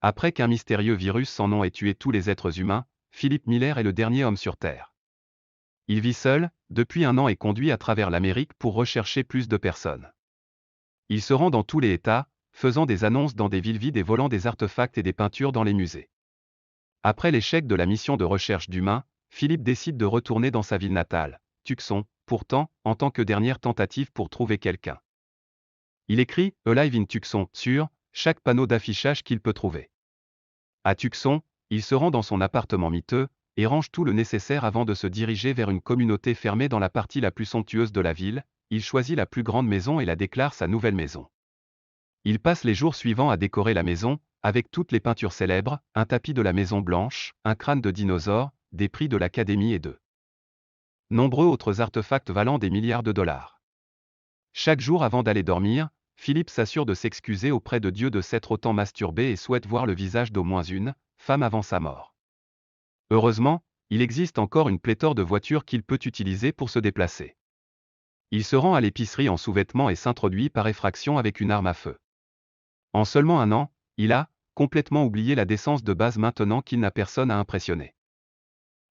Après qu'un mystérieux virus sans nom ait tué tous les êtres humains, Philip Miller est le dernier homme sur Terre. Il vit seul, depuis un an et conduit à travers l'Amérique pour rechercher plus de personnes. Il se rend dans tous les États, faisant des annonces dans des villes vides et volant des artefacts et des peintures dans les musées. Après l'échec de la mission de recherche d'humains, Philip décide de retourner dans sa ville natale, Tucson, pourtant, en tant que dernière tentative pour trouver quelqu'un. Il écrit « Alive in Tucson » sur chaque panneau d'affichage qu'il peut trouver. À Tucson, il se rend dans son appartement miteux, et range tout le nécessaire avant de se diriger vers une communauté fermée dans la partie la plus somptueuse de la ville. Il choisit la plus grande maison et la déclare sa nouvelle maison. Il passe les jours suivants à décorer la maison, avec toutes les peintures célèbres, un tapis de la Maison Blanche, un crâne de dinosaure, des prix de l'Académie et de nombreux autres artefacts valant des milliards de dollars. Chaque jour avant d'aller dormir, Philip s'assure de s'excuser auprès de Dieu de s'être autant masturbé et souhaite voir le visage d'au moins une femme avant sa mort. Heureusement, il existe encore une pléthore de voitures qu'il peut utiliser pour se déplacer. Il se rend à l'épicerie en sous-vêtements et s'introduit par effraction avec une arme à feu. En seulement un an, il a complètement oublié la décence de base maintenant qu'il n'a personne à impressionner.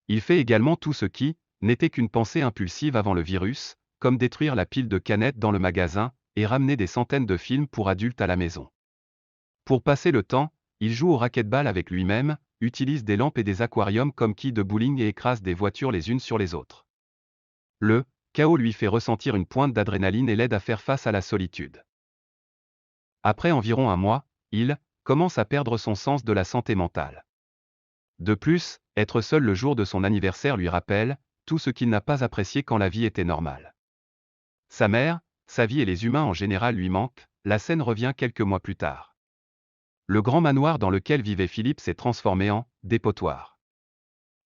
Il fait également tout ce qui n'était qu'une pensée impulsive avant le virus, comme détruire la pile de canettes dans le magasin et ramener des centaines de films pour adultes à la maison. Pour passer le temps, il joue au racquetball avec lui-même, utilise des lampes et des aquariums comme quilles de bowling et écrase des voitures les unes sur les autres. Le chaos lui fait ressentir une pointe d'adrénaline et l'aide à faire face à la solitude. Après environ un mois, il commence à perdre son sens de la santé mentale. De plus, être seul le jour de son anniversaire lui rappelle tout ce qu'il n'a pas apprécié quand la vie était normale. Sa mère, sa vie et les humains en général lui manquent. La scène revient quelques mois plus tard. Le grand manoir dans lequel vivait Philippe s'est transformé en dépotoir.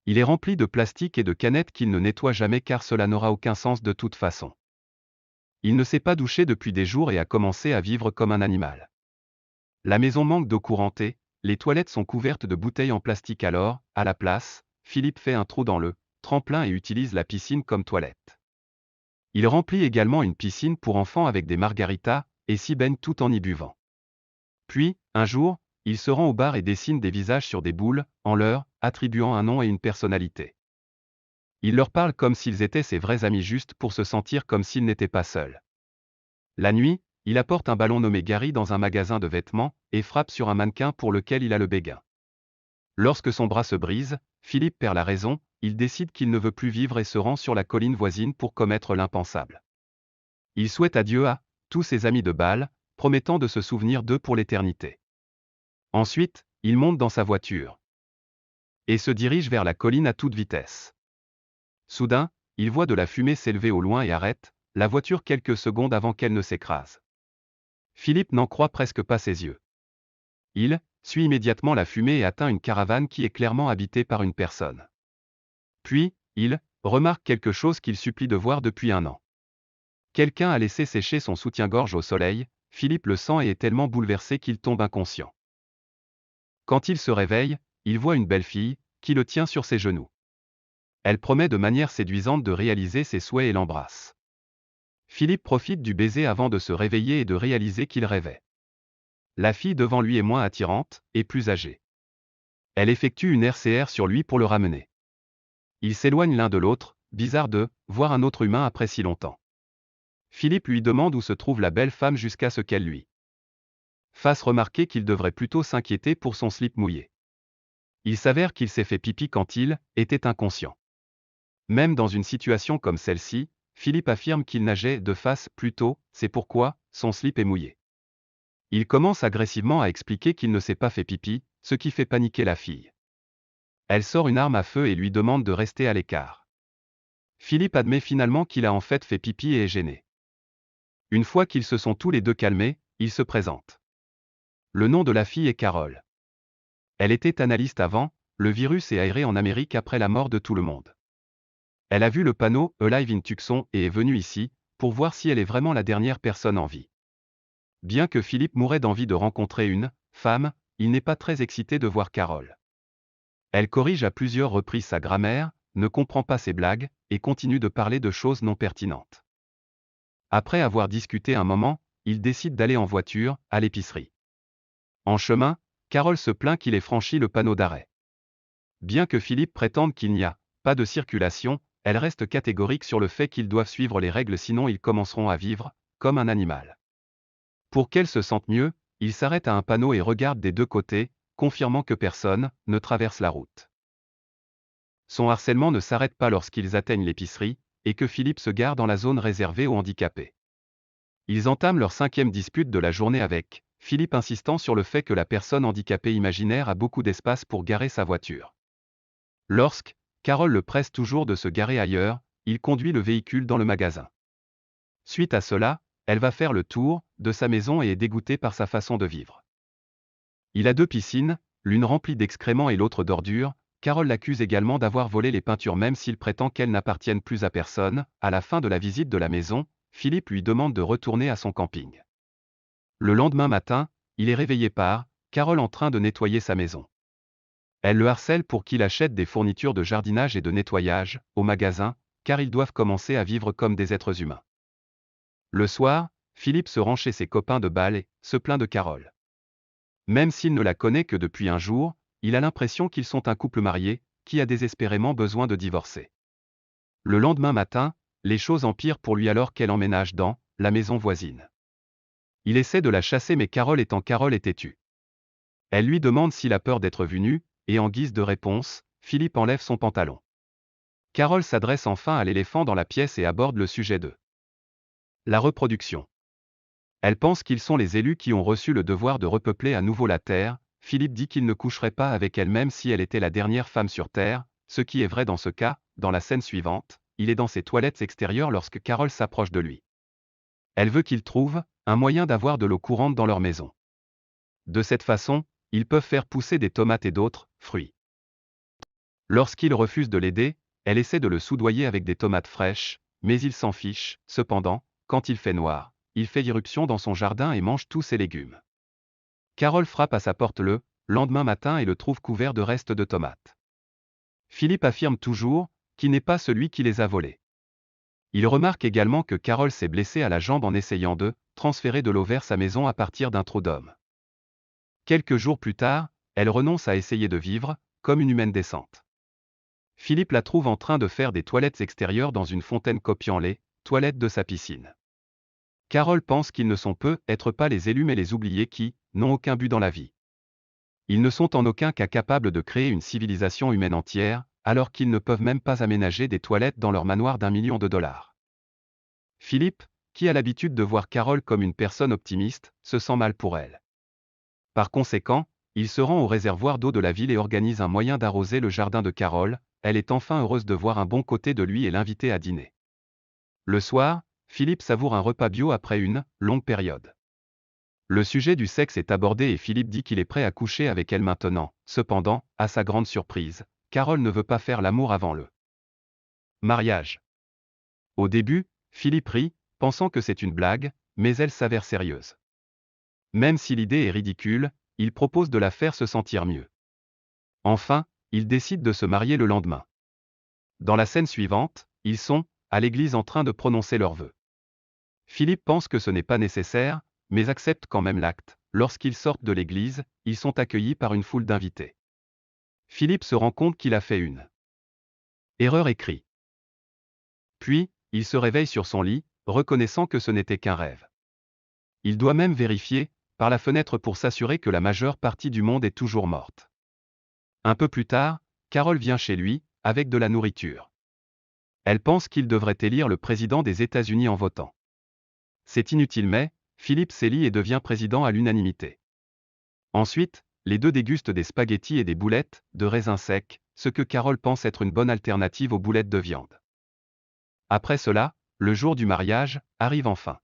Il est rempli de plastique et de canettes qu'il ne nettoie jamais car cela n'aura aucun sens de toute façon. Il ne s'est pas douché depuis des jours et a commencé à vivre comme un animal. La maison manque d'eau courante et les toilettes sont couvertes de bouteilles en plastique alors, à la place, Philippe fait un trou dans le tremplin et utilise la piscine comme toilette. Il remplit également une piscine pour enfants avec des margaritas et s'y baigne tout en y buvant. Puis, un jour, il se rend au bar et dessine des visages sur des boules, en leur attribuant un nom et une personnalité. Il leur parle comme s'ils étaient ses vrais amis juste pour se sentir comme s'il n'était pas seul. La nuit, il apporte un ballon nommé Gary dans un magasin de vêtements, et frappe sur un mannequin pour lequel il a le béguin. Lorsque son bras se brise, Philippe perd la raison, il décide qu'il ne veut plus vivre et se rend sur la colline voisine pour commettre l'impensable. Il souhaite adieu à tous ses amis de bal, promettant de se souvenir d'eux pour l'éternité. Ensuite, il monte dans sa voiture et se dirige vers la colline à toute vitesse. Soudain, il voit de la fumée s'élever au loin et arrête la voiture quelques secondes avant qu'elle ne s'écrase. Philippe n'en croit presque pas ses yeux. Il suit immédiatement la fumée et atteint une caravane qui est clairement habitée par une personne. Puis, il remarque quelque chose qu'il supplie de voir depuis un an. Quelqu'un a laissé sécher son soutien-gorge au soleil. Philippe le sent et est tellement bouleversé qu'il tombe inconscient. Quand il se réveille, il voit une belle fille qui le tient sur ses genoux. Elle promet de manière séduisante de réaliser ses souhaits et l'embrasse. Philippe profite du baiser avant de se réveiller et de réaliser qu'il rêvait. La fille devant lui est moins attirante et plus âgée. Elle effectue une RCR sur lui pour le ramener. Ils s'éloignent l'un de l'autre, bizarre de voir un autre humain après si longtemps. Philippe lui demande où se trouve la belle femme jusqu'à ce qu'elle lui fasse remarquer qu'il devrait plutôt s'inquiéter pour son slip mouillé. Il s'avère qu'il s'est fait pipi quand il était inconscient. Même dans une situation comme celle-ci, Philippe affirme qu'il nageait de face plutôt, c'est pourquoi son slip est mouillé. Il commence agressivement à expliquer qu'il ne s'est pas fait pipi, ce qui fait paniquer la fille. Elle sort une arme à feu et lui demande de rester à l'écart. Philippe admet finalement qu'il a en fait fait pipi et est gêné. Une fois qu'ils se sont tous les deux calmés, il se présente. Le nom de la fille est Carole. Elle était analyste avant, le virus est aéré en Amérique après la mort de tout le monde. Elle a vu le panneau « Alive in Tucson » et est venue ici, pour voir si elle est vraiment la dernière personne en vie. Bien que Philippe mourait d'envie de rencontrer une femme, il n'est pas très excité de voir Carole. Elle corrige à plusieurs reprises sa grammaire, ne comprend pas ses blagues, et continue de parler de choses non pertinentes. Après avoir discuté un moment, il décide d'aller en voiture, à l'épicerie. En chemin, Carole se plaint qu'il ait franchi le panneau d'arrêt. Bien que Philippe prétende qu'il n'y a pas de circulation, elle reste catégorique sur le fait qu'ils doivent suivre les règles sinon ils commenceront à vivre comme un animal. Pour qu'elle se sente mieux, il s'arrête à un panneau et regarde des deux côtés, confirmant que personne ne traverse la route. Son harcèlement ne s'arrête pas lorsqu'ils atteignent l'épicerie, et que Philippe se gare dans la zone réservée aux handicapés. Ils entament leur 5e dispute de la journée avec Philippe insistant sur le fait que la personne handicapée imaginaire a beaucoup d'espace pour garer sa voiture. Lorsque Carole le presse toujours de se garer ailleurs, il conduit le véhicule dans le magasin. Suite à cela, elle va faire le tour de sa maison et est dégoûtée par sa façon de vivre. Il a 2 piscines, l'une remplie d'excréments et l'autre d'ordures. Carole l'accuse également d'avoir volé les peintures même s'il prétend qu'elles n'appartiennent plus à personne. À la fin de la visite de la maison, Philippe lui demande de retourner à son camping. Le lendemain matin, il est réveillé par Carole en train de nettoyer sa maison. Elle le harcèle pour qu'il achète des fournitures de jardinage et de nettoyage au magasin, car ils doivent commencer à vivre comme des êtres humains. Le soir, Philippe se rend chez ses copains de bal et se plaint de Carole. Même s'il ne la connaît que depuis un jour, il a l'impression qu'ils sont un couple marié, qui a désespérément besoin de divorcer. Le lendemain matin, les choses empirent pour lui alors qu'elle emménage dans la maison voisine. Il essaie de la chasser mais Carole est têtue. Elle lui demande s'il a peur d'être vu nu, et en guise de réponse, Philippe enlève son pantalon. Carole s'adresse enfin à l'éléphant dans la pièce et aborde le sujet de la reproduction. Elle pense qu'ils sont les élus qui ont reçu le devoir de repeupler à nouveau la Terre. Philippe dit qu'il ne coucherait pas avec elle même si elle était la dernière femme sur Terre, ce qui est vrai dans ce cas. Dans la scène suivante, il est dans ses toilettes extérieures lorsque Carole s'approche de lui. Elle veut qu'il trouve un moyen d'avoir de l'eau courante dans leur maison. De cette façon, ils peuvent faire pousser des tomates et d'autres fruits. Lorsqu'il refuse de l'aider, elle essaie de le soudoyer avec des tomates fraîches, mais il s'en fiche. Cependant, quand il fait noir, il fait irruption dans son jardin et mange tous ses légumes. Carole frappe à sa porte le lendemain matin et le trouve couvert de restes de tomates. Philippe affirme toujours qu'il n'est pas celui qui les a volés. Il remarque également que Carole s'est blessée à la jambe en essayant de transférer de l'eau vers sa maison à partir d'un trou d'homme. Quelques jours plus tard, elle renonce à essayer de vivre comme une humaine décente. Philippe la trouve en train de faire des toilettes extérieures dans une fontaine copiant les toilettes de sa piscine. Carole pense qu'ils ne sont peut-être pas les élus mais les oubliés qui n'ont aucun but dans la vie. Ils ne sont en aucun cas capables de créer une civilisation humaine entière, alors qu'ils ne peuvent même pas aménager des toilettes dans leur manoir d'1 million de dollars. Philippe, qui a l'habitude de voir Carole comme une personne optimiste, se sent mal pour elle. Par conséquent, il se rend au réservoir d'eau de la ville et organise un moyen d'arroser le jardin de Carole. Elle est enfin heureuse de voir un bon côté de lui et l'inviter à dîner. Le soir, Philippe savoure un repas bio après une longue période. Le sujet du sexe est abordé et Philippe dit qu'il est prêt à coucher avec elle maintenant. Cependant, à sa grande surprise, Carole ne veut pas faire l'amour avant le mariage. Au début, Philippe rit, pensant que c'est une blague, mais elle s'avère sérieuse. Même si l'idée est ridicule, il propose de la faire se sentir mieux. Enfin, ils décident de se marier le lendemain. Dans la scène suivante, ils sont à l'église en train de prononcer leurs vœux. Philippe pense que ce n'est pas nécessaire, mais accepte quand même l'acte. Lorsqu'ils sortent de l'église, ils sont accueillis par une foule d'invités. Philippe se rend compte qu'il a fait une erreur et crie. Puis, il se réveille sur son lit, reconnaissant que ce n'était qu'un rêve. Il doit même vérifier par la fenêtre pour s'assurer que la majeure partie du monde est toujours morte. Un peu plus tard, Carole vient chez lui, avec de la nourriture. Elle pense qu'il devrait élire le président des États-Unis en votant. C'est inutile mais, Philippe s'élit et devient président à l'unanimité. Ensuite, les deux dégustent des spaghettis et des boulettes de raisins secs, ce que Carole pense être une bonne alternative aux boulettes de viande. Après cela, le jour du mariage arrive enfin.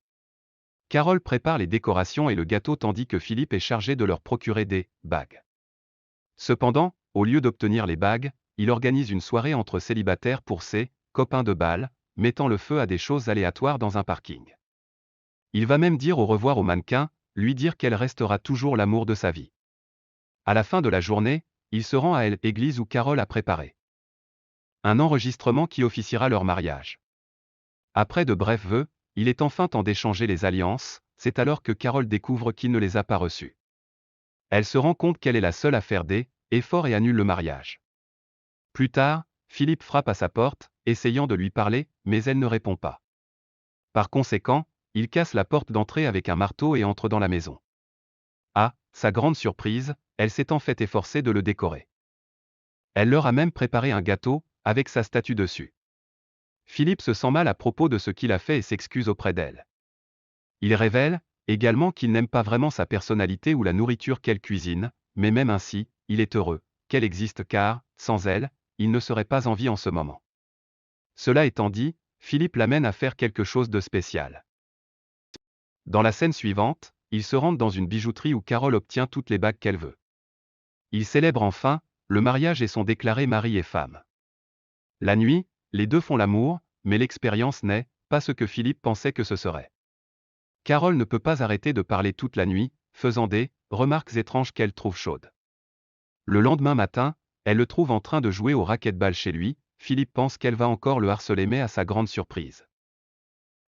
Carole prépare les décorations et le gâteau tandis que Philippe est chargé de leur procurer des bagues. Cependant, au lieu d'obtenir les bagues, il organise une soirée entre célibataires pour ses copains de bal, mettant le feu à des choses aléatoires dans un parking. Il va même dire au revoir au mannequin, lui dire qu'elle restera toujours l'amour de sa vie. À la fin de la journée, il se rend à l'église où Carole a préparé un enregistrement qui officiera leur mariage. Après de brefs vœux, il est enfin temps d'échanger les alliances. C'est alors que Carole découvre qu'il ne les a pas reçus. Elle se rend compte qu'elle est la seule à faire des efforts et annule le mariage. Plus tard, Philippe frappe à sa porte, essayant de lui parler, mais elle ne répond pas. Par conséquent, il casse la porte d'entrée avec un marteau et entre dans la maison. À sa grande surprise, elle s'est en fait efforcée de le décorer. Elle leur a même préparé un gâteau, avec sa statue dessus. Philippe se sent mal à propos de ce qu'il a fait et s'excuse auprès d'elle. Il révèle, également qu'il n'aime pas vraiment sa personnalité ou la nourriture qu'elle cuisine, mais même ainsi, il est heureux qu'elle existe car, sans elle, il ne serait pas en vie en ce moment. Cela étant dit, Philippe l'amène à faire quelque chose de spécial. Dans la scène suivante, ils se rendent dans une bijouterie où Carole obtient toutes les bagues qu'elle veut. Ils célèbrent enfin le mariage et sont déclarés mari et femme. La nuit, les deux font l'amour, mais l'expérience n'est pas ce que Philippe pensait que ce serait. Carole ne peut pas arrêter de parler toute la nuit, faisant des remarques étranges qu'elle trouve chaudes. Le lendemain matin, elle le trouve en train de jouer au racquetball chez lui. Philippe pense qu'elle va encore le harceler mais à sa grande surprise.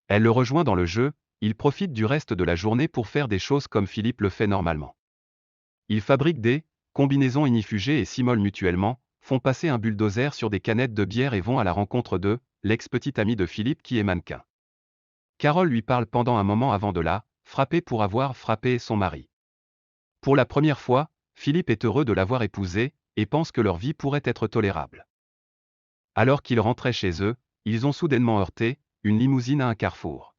Elle le rejoint dans le jeu, ils profitent du reste de la journée pour faire des choses comme Philippe le fait normalement. Ils fabriquent des combinaisons ignifugées et s'immolent mutuellement, font passer un bulldozer sur des canettes de bière et vont à la rencontre de l'ex-petite amie de Philippe qui est mannequin. Carole lui parle pendant un moment avant de la frapper pour avoir frappé son mari. Pour la première fois, Philippe est heureux de l'avoir épousée et pense que leur vie pourrait être tolérable. Alors qu'ils rentraient chez eux, ils ont soudainement heurté une limousine à un carrefour.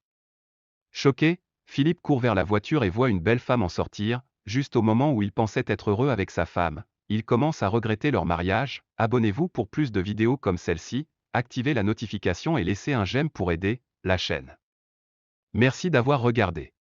Choqué, Philippe court vers la voiture et voit une belle femme en sortir, juste au moment où il pensait être heureux avec sa femme. Il commence à regretter leur mariage. Abonnez-vous pour plus de vidéos comme celle-ci, activez la notification et laissez un j'aime pour aider la chaîne. Merci d'avoir regardé.